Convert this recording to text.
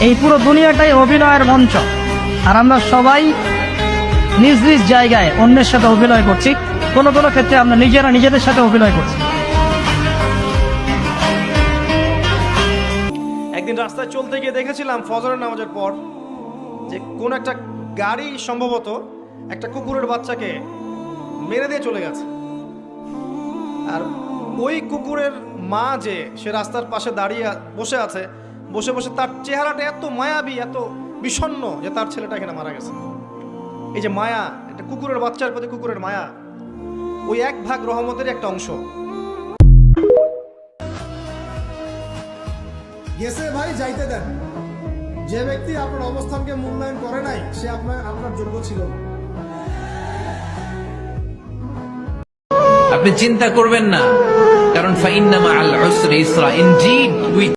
এই পুরো দুনিয়াটাই অভিনয়ের মঞ্চ, আর আমরা সবাই নিজ নিজ জায়গায় অন্যের সাথে অভিনয় করছি। কোনো কোনো ক্ষেত্রে আমরা নিজেরা নিজেদের সাথে অভিনয় করছি। একদিন রাস্তায় চলতে গিয়ে দেখেছিলাম ফজরের নামাজের পর যে কোন একটা গাড়ি সম্ভবত একটা কুকুরের বাচ্চাকে মেরে দিয়ে চলে গেছে। আর ওই কুকুরের মা যে সে রাস্তার পাশে দাঁড়িয়ে বসে আছে, বসে বসে তার চেহারাটা এত মায়াবী, এত বিষণ্ণ যে তার ছেলেটা এখানে মারা গেছে। এই যে মায়া, একটা কুকুরের বাচ্চার প্রতি কুকুরের মায়া, ওই এক ভাগ রহমতের একটা অংশ। গেছে ভাই, যাইতে দেন। যে ব্যক্তি আপনার অবস্থানকে মূল্যায়ন করে নাই সে আপনার যোগ্য ছিল না। আপনি চিন্তা করবেন না, কারণ ফাইন্না মাআল উসরি ইসরা, ইনডিড উইথ